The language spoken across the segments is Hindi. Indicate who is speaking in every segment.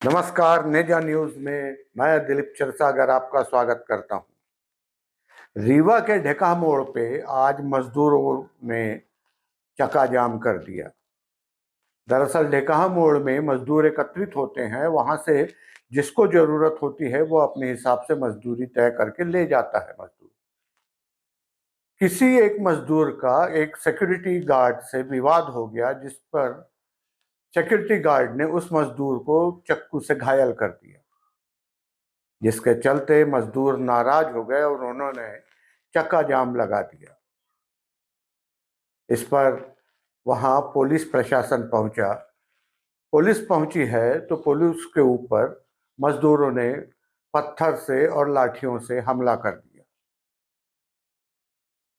Speaker 1: नमस्कार, नेजा न्यूज में मैं दिलीप क्षीरसागर आपका स्वागत करता हूं। रीवा के ढेका मोड़ पे आज मजदूरों ने चक्का जाम कर दिया। दरअसल ढेका मोड़ में मजदूर एकत्रित होते हैं, वहां से जिसको जरूरत होती है वो अपने हिसाब से मजदूरी तय करके ले जाता है। मजदूर किसी एक मजदूर का एक सिक्योरिटी गार्ड से विवाद हो गया, जिस पर सिक्योरिटी गार्ड ने उस मजदूर को चाकू से घायल कर दिया, जिसके चलते मजदूर नाराज हो गए और उन्होंने चक्का जाम लगा दिया। इस पर वहां पुलिस प्रशासन पहुंचा। पुलिस पहुंची है तो पुलिस के ऊपर मजदूरों ने पत्थर से और लाठियों से हमला कर दिया,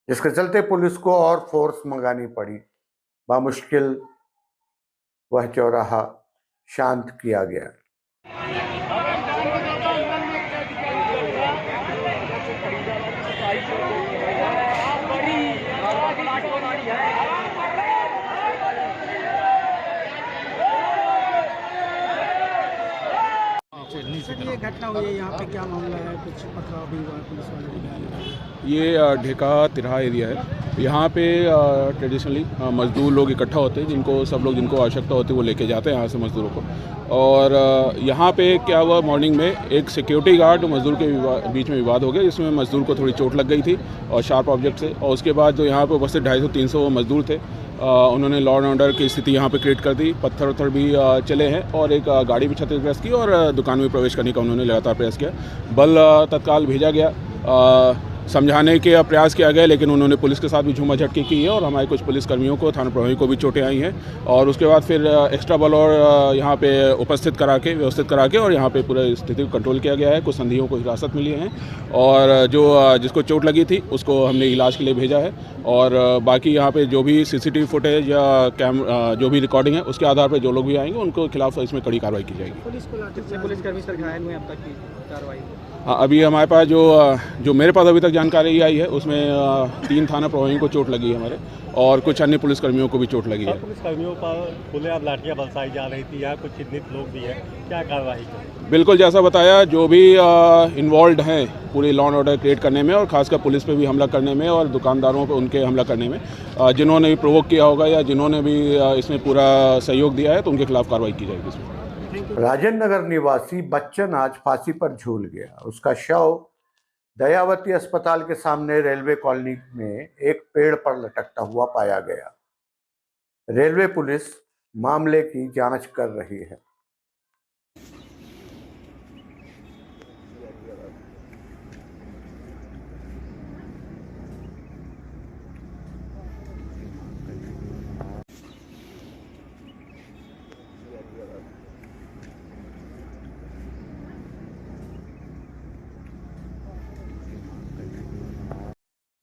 Speaker 1: जिसके चलते पुलिस को और फोर्स मंगानी पड़ी। बामुश्किल वह चौराहा शांत किया गया।
Speaker 2: सर, ये घटना हुई है, यहाँ पे क्या मामला है? कुछ पथराव भी हुआ है, पुलिस वाले?
Speaker 3: ये ढेका तिरहा एरिया है। यहाँ पे ट्रेडिशनली मज़दूर लोग इकट्ठा होते हैं, जिनको आवश्यकता होती है वो लेके जाते हैं यहाँ से मज़दूरों को। और यहाँ पे क्या हुआ, मॉर्निंग में एक सिक्योरिटी गार्ड और मज़दूर के बीच में विवाद हो गया, जिसमें मज़दूर को थोड़ी चोट लग गई थी और शार्प ऑब्जेक्ट से। और उसके बाद जो यहाँ पे उपस्थित 250-300 मज़दूर थे, उन्होंने लॉ एंड ऑर्डर की स्थिति यहाँ पे क्रिएट कर दी। पत्थर वत्थर भी चले हैं और एक गाड़ी भी क्षतिग्रस्त की और दुकान में प्रवेश करने का उन्होंने लगातार प्रयास किया। बल तत्काल भेजा गया, समझाने के प्रयास किया गया, लेकिन उन्होंने पुलिस के साथ भी झूमाझटकी की है और हमारे कुछ पुलिसकर्मियों को, थाना प्रभारी को भी चोटें आई हैं। और उसके बाद फिर एक्स्ट्रा बल और यहाँ पे व्यवस्थित करा के और यहाँ पे पूरा स्थिति को कंट्रोल किया गया है। कुछ संदिग्धों को हिरासत मिली है और जिसको चोट लगी थी उसको हमने इलाज के लिए भेजा है। और बाकी यहाँ पे जो भी CCTV फुटेज या जो भी रिकॉर्डिंग है, उसके आधार पर जो लोग भी आएंगे उनको खिलाफ इसमें कड़ी कार्रवाई की जाएगी।
Speaker 2: पुलिसकर्मी सर घायल हुए अब तक की कार्रवाई?
Speaker 3: हाँ, अभी हमारे पास जो मेरे पास अभी तक जानकारी आई है, उसमें 3 थाना प्रभारियों को चोट लगी है हमारे, और कुछ अन्य पुलिसकर्मियों को भी चोट लगी है।
Speaker 4: पुलिसकर्मियों पर खुलेआम लाठियां बरसाई जा रही थी, यहाँ कुछ चिन्हित लोग भी हैं, क्या कार्रवाई करें?
Speaker 3: बिल्कुल, जैसा बताया, जो भी इन्वॉल्व हैं पूरी लॉ एंड ऑर्डर क्रिएट करने में और खासकर पुलिस पे भी हमला करने में और दुकानदारों पे उनके हमला करने में, जिन्होंने भी प्रोवोक किया होगा या जिन्होंने भी इसमें पूरा सहयोग दिया है, तो उनके खिलाफ कार्रवाई की जाएगी इसमें।
Speaker 1: राजेंद्र नगर निवासी बच्चन आज फांसी पर झूल गया। उसका शव दयावती अस्पताल के सामने रेलवे कॉलोनी में एक पेड़ पर लटकता हुआ पाया गया। रेलवे पुलिस मामले की जांच कर रही है।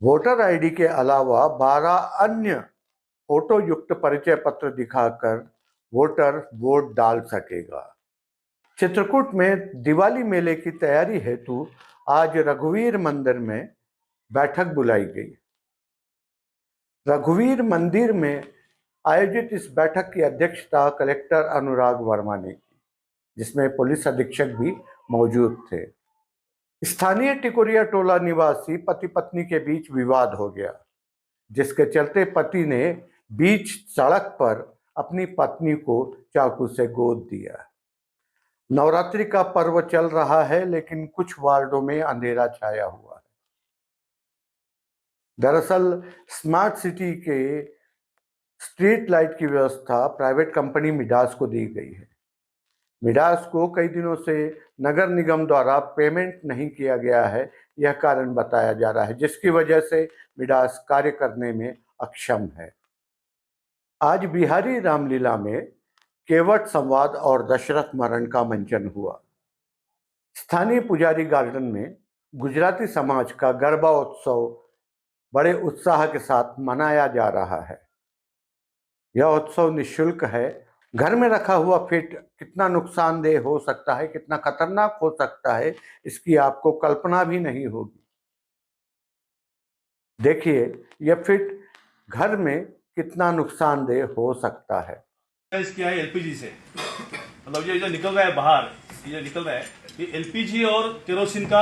Speaker 1: वोटर आईडी के अलावा 12 अन्य फोटो युक्त परिचय पत्र दिखाकर वोटर वोट डाल सकेगा। चित्रकूट में दिवाली मेले की तैयारी हेतु आज रघुवीर मंदिर में बैठक बुलाई गई। रघुवीर मंदिर में आयोजित इस बैठक की अध्यक्षता कलेक्टर अनुराग वर्मा ने की, जिसमें पुलिस अधीक्षक भी मौजूद थे। स्थानीय टिकोरिया टोला निवासी पति पत्नी के बीच विवाद हो गया, जिसके चलते पति ने बीच सड़क पर अपनी पत्नी को चाकू से गोद दिया। नवरात्रि का पर्व चल रहा है, लेकिन कुछ वार्डों में अंधेरा छाया हुआ है। दरअसल स्मार्ट सिटी के स्ट्रीट लाइट की व्यवस्था प्राइवेट कंपनी मिडास को दी गई है। मिडास को कई दिनों से नगर निगम द्वारा पेमेंट नहीं किया गया है, यह कारण बताया जा रहा है, जिसकी वजह से मिडास कार्य करने में अक्षम है। आज बिहारी रामलीला में केवट संवाद और दशरथ मरण का मंचन हुआ। स्थानीय पुजारी गार्डन में गुजराती समाज का गरबा उत्सव बड़े उत्साह के साथ मनाया जा रहा है। यह उत्सव निःशुल्क है। घर में रखा हुआ फिट कितना नुकसानदेह हो सकता है, कितना खतरनाक हो सकता है, इसकी आपको कल्पना भी नहीं होगी। देखिए यह फिट घर में कितना नुकसानदेह हो सकता है।
Speaker 5: किया है LPG से, मतलब ये जो निकल रहा है बाहर, ये जो निकल रहा है ये एलपीजी और केरोसिन का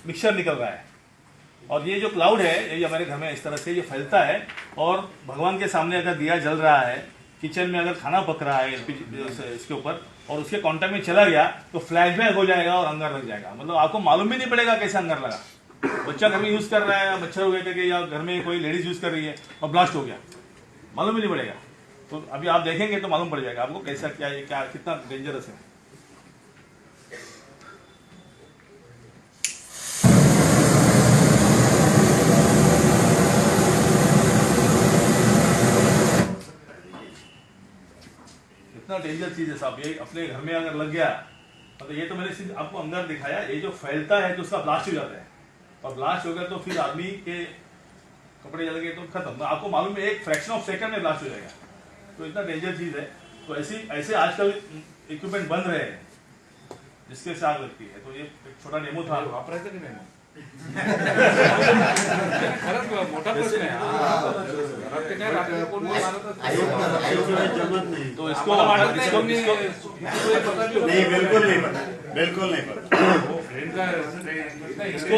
Speaker 5: मिक्सचर निकल रहा है। और ये जो क्लाउड है ये हमारे घर में इस तरह से ये फैलता है और भगवान के सामने अगर दिया जल रहा है, किचन में अगर खाना पक रहा है एलपीजी इसके ऊपर और उसके कांटेक्ट में चला गया तो फ्लैशबैक हो जाएगा और अंगार लग जाएगा। मतलब आपको मालूम भी नहीं पड़ेगा कैसे अंगार लगा। बच्चा घर में यूज कर रहा है, मच्छर हो गया करके, या घर में कोई लेडीज यूज कर रही है और ब्लास्ट हो गया, मालूम ही नहीं पड़ेगा। तो अभी आप देखेंगे तो मालूम पड़ जाएगा आपको कैसा क्या ये क्या कितना डेंजरस है। इतना डेंजर चीज है साहब, ये अपने घर में अगर लग गया तो ये तो मैंने सिर्फ आपको अंदर दिखाया, ये जो फैलता है तो उसका ब्लास्ट हो जाता है और ब्लास्ट हो गया तो फिर आदमी के कपड़े जल गए तो खत्म। आपको मालूम है एक फ्रैक्शन ऑफ सेकंड में ब्लास्ट हो जाएगा। तो इतना डेंजर चीज है। तो ऐसे आजकल इक्विपमेंट बन रहे हैं जिसके से आग लगती है। तो ये एक छोटा डेमो था। तो इसको
Speaker 6: नहीं, बिल्कुल नहीं पता, बिल्कुल नहीं पता।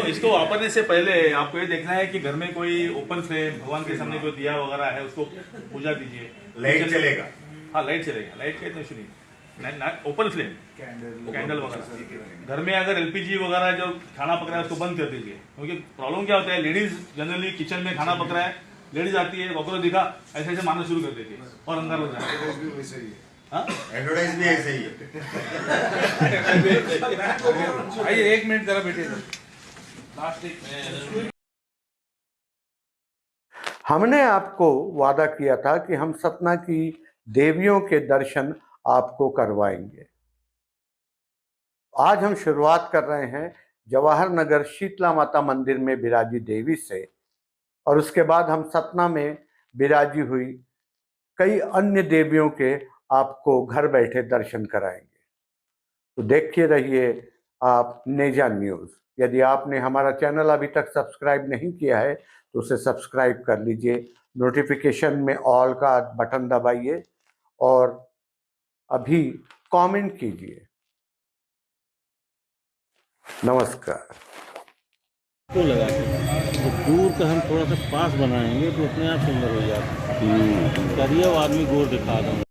Speaker 5: इसको वापरने से पहले आपको ये देखना है कि घर में कोई ओपन फ्लेम, भगवान के सामने कोई दिया वगैरह है उसको पूजा कीजिए।
Speaker 6: लाइट चलेगा?
Speaker 5: हाँ लाइट चलेगा, लाइट का इतना इशू नहीं। ओपन फ्लेम कैंडल वगैरह। घर में अगर एलपीजी वगैरह जो खाना पक रहा है उसको बंद कर दीजिए, क्योंकि प्रॉब्लम क्या होता है, लेडीज जनरली किचन में खाना पक रहा है, लेडीज आती है कॉकरोच दिखा ऐसे ऐसे मारना शुरू कर देती है और अंदर लग जाता है।
Speaker 6: एडवर्टाइज भी ऐसे ही है।
Speaker 2: आइए 1 मिनट जरा बैठिए।
Speaker 1: हमने आपको वादा किया था कि हम सतना की देवियों के दर्शन आपको करवाएंगे। आज हम शुरुआत कर रहे हैं जवाहर नगर शीतला माता मंदिर में विराजी देवी से, और उसके बाद हम सतना में विराजी हुई कई अन्य देवियों के आपको घर बैठे दर्शन कराएंगे। तो देखते रहिए आप नेजा न्यूज़। यदि आपने हमारा चैनल अभी तक सब्सक्राइब नहीं किया है तो उसे सब्सक्राइब कर लीजिए, नोटिफिकेशन में ऑल का बटन दबाइए और अभी कमेंट कीजिए। नमस्कार।
Speaker 7: तो लगा तो दूर का हम थोड़ा सा पास बनाएंगे तो अपने आप सुंदर हो जाता है। करिए वो आदमी गोर दिखा देंगे।